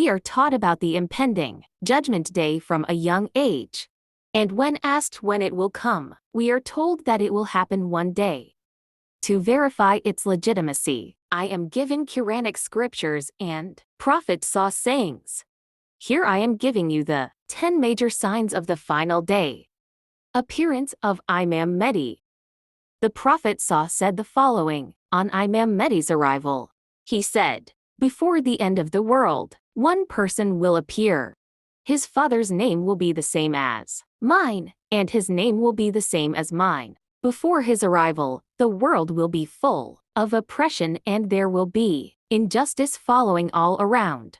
We are taught about the impending Judgment Day from a young age. And when asked when it will come, we are told that it will happen one day. To verify its legitimacy, I am given Quranic scriptures and Prophet saw sayings. Here I am giving you the 10 major signs of the final day. Appearance of Imam Mehdi. The Prophet said the following on Imam Mehdi's arrival. He said, "Before the end of the world, one person will appear. His father's name will be the same as mine, and his name will be the same as mine. Before his arrival, the world will be full of oppression and there will be injustice following all around.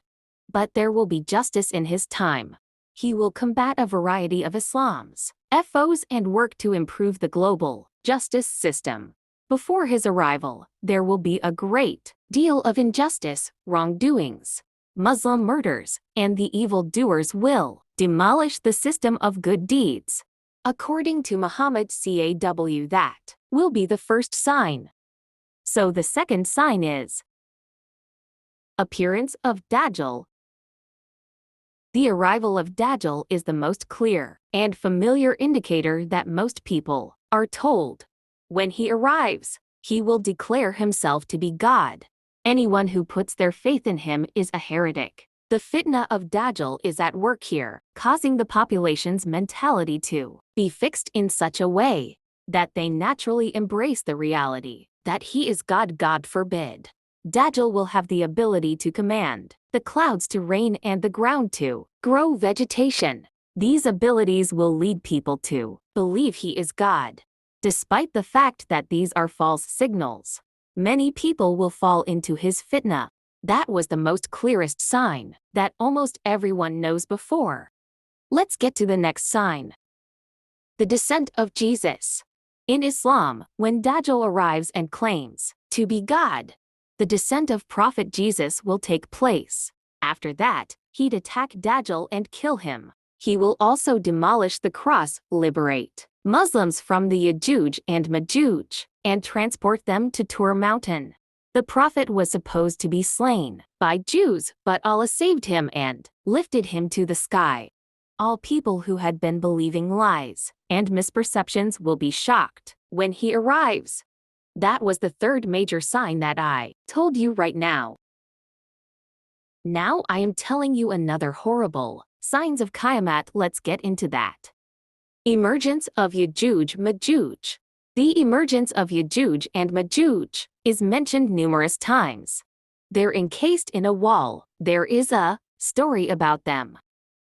But there will be justice in his time. He will combat a variety of Islam's foes and work to improve the global justice system. Before his arrival, there will be a great deal of injustice, wrongdoings, Muslim murders, and the evildoers will demolish the system of good deeds. According to Muhammad SAW, that will be the first sign. So the second sign is appearance of Dajjal. The arrival of Dajjal is the most clear and familiar indicator that most people are told. When he arrives, he will declare himself to be God. Anyone who puts their faith in him is a heretic. The fitna of Dajjal is at work here, causing the population's mentality to be fixed in such a way that they naturally embrace the reality that he is God. God forbid. Dajjal will have the ability to command the clouds to rain and the ground to grow vegetation. These abilities will lead people to believe he is God. Despite the fact that these are false signals, many people will fall into his fitna. That was the most clearest sign that almost everyone knows before. Let's get to the next sign. The descent of Jesus. In Islam, when Dajjal arrives and claims to be God, the descent of Prophet Jesus will take place. After that, he'd attack Dajjal and kill him. He will also demolish the cross, liberate Muslims from the Yajuj and Majuj, and transport them to Tur Mountain. The Prophet was supposed to be slain by Jews, but Allah saved him and lifted him to the sky. All people who had been believing lies and misperceptions will be shocked when he arrives. That was the third major sign that I told you right now. Now I am telling you another horrible signs of Qayamat. Let's get into that. Emergence of Yajuj Majuj. The emergence of Yajuj and Majuj is mentioned numerous times. They're encased in a wall. There is a story about them,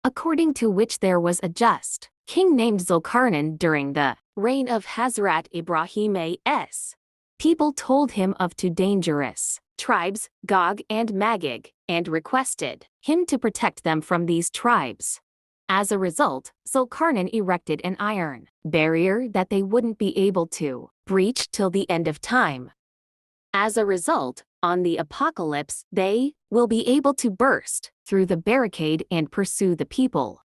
according to which there was a just king named Zulkarnain during the reign of Hazrat Ibrahim a.s. People told him of two dangerous tribes, Gog and Magog, and requested him to protect them from these tribes. As a result, Zulkarnain erected an iron barrier that they wouldn't be able to breach till the end of time. As a result, on the apocalypse, they will be able to burst through the barricade and pursue the people.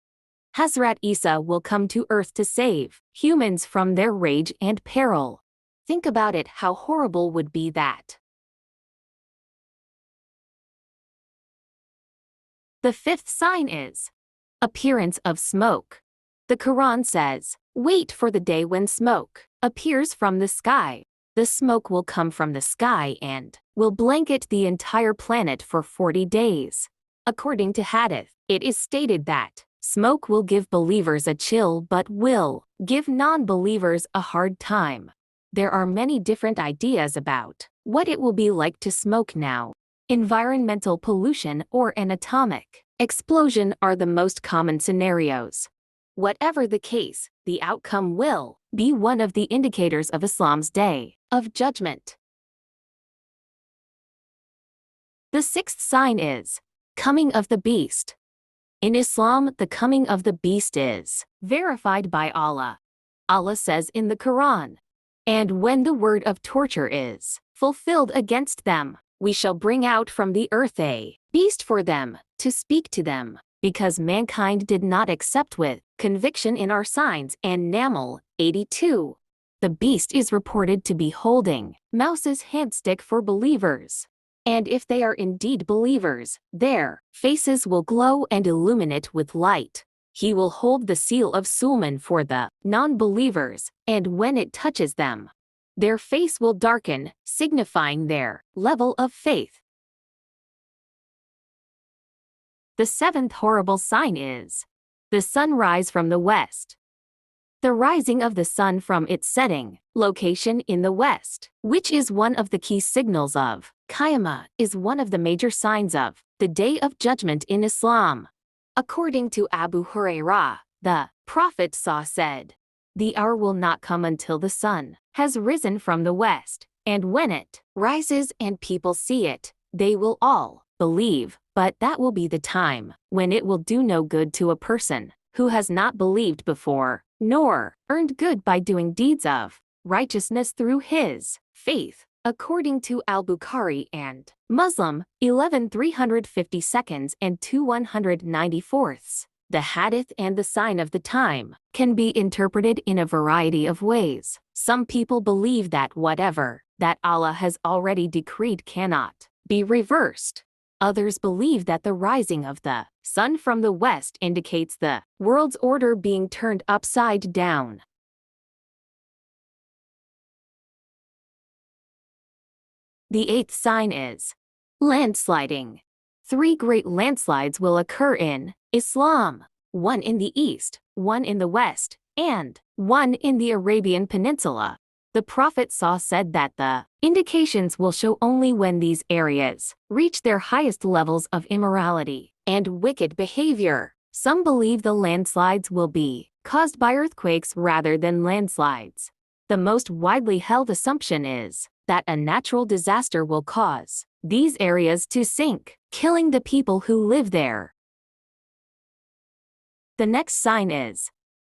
Hazrat Isa will come to earth to save humans from their rage and peril. Think about it, how horrible would be that? The fifth sign is appearance of smoke. The Quran says, "Wait for the day when smoke appears from the sky." The smoke will come from the sky and will blanket the entire planet for 40 days. According to Hadith, it is stated that smoke will give believers a chill but will give non-believers a hard time. There are many different ideas about what it will be like to smoke now. Environmental pollution or an atomic explosion are the most common scenarios. Whatever the case, the outcome will be one of the indicators of Islam's day of judgment. The sixth sign is coming of the beast. In Islam, the coming of the beast is verified by Allah. Allah says in the Quran, "And when the word of torture is fulfilled against them, we shall bring out from the earth a beast for them to speak to them, because mankind did not accept with conviction in our signs." And Naml 82. The beast is reported to be holding Mouse's handstick for believers. And if they are indeed believers, their faces will glow and illuminate with light. He will hold the seal of Sulman for the non-believers, and when it touches them, their face will darken, signifying their level of faith. The seventh horrible sign is the sunrise from the west. The rising of the sun from its setting location in the west, which is one of the key signals of Qayamah, is one of the major signs of the Day of Judgment in Islam. According to Abu Hurairah, the Prophet said, "The hour will not come until the sun has risen from the west, and when it rises and people see it, they will all believe, but that will be the time when it will do no good to a person who has not believed before, nor earned good by doing deeds of righteousness through his faith." According to Al-Bukhari and Muslim, 11,352 and 294. The hadith and the sign of the time can be interpreted in a variety of ways. Some people believe that whatever that Allah has already decreed cannot be reversed. Others believe that the rising of the sun from the west indicates the world's order being turned upside down. The eighth sign is landsliding. 3 great landslides will occur in Islam, one in the east, one in the west, and one in the Arabian Peninsula. The Prophet said that the indications will show only when these areas reach their highest levels of immorality and wicked behavior. Some believe the landslides will be caused by earthquakes rather than landslides. The most widely held assumption is that a natural disaster will cause these areas to sink, killing the people who live there. The next sign is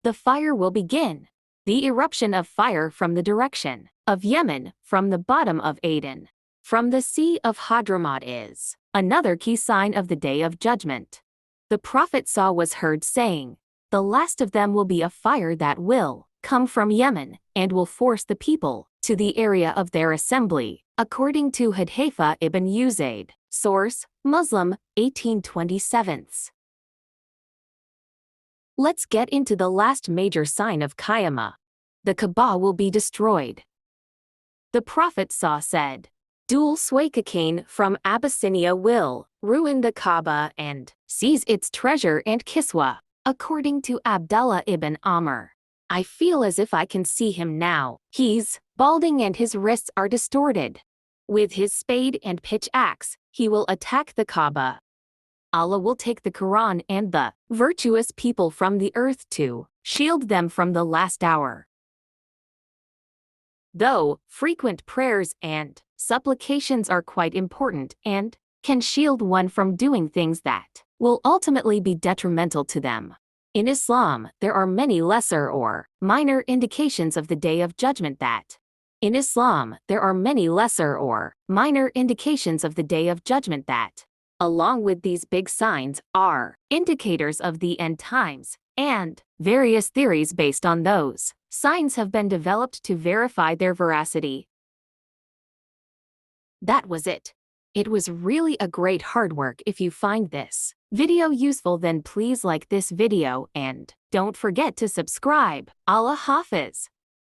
the fire will begin. The eruption of fire from the direction of Yemen, from the bottom of Aden, from the Sea of Hadramaut is another key sign of the Day of Judgment. The Prophet was heard saying, "The last of them will be a fire that will come from Yemen, and will force the people to the area of their assembly." According to Hudhayfa ibn Uzayd, source, Muslim, 1827. Let's get into the last major sign of Qayamah. The Kaaba will be destroyed. The Prophet said, "Dul Suwaykakain from Abyssinia will ruin the Kaaba and seize its treasure and Kiswa." According to Abdullah ibn Amr, "I feel as if I can see him now. He's balding and his wrists are distorted. With his spade and pitch axe, he will attack the Kaaba. Allah will take the Quran and the virtuous people from the earth to shield them from the last hour." Though frequent prayers and supplications are quite important and can shield one from doing things that will ultimately be detrimental to them, in Islam there are many lesser or minor indications of the Day of Judgment that along with these big signs, are indicators of the end times, and various theories based on those signs have been developed to verify their veracity. That was it. It was really a great hard work. If you find this video useful, then please like this video and don't forget to subscribe. Allah Hafiz.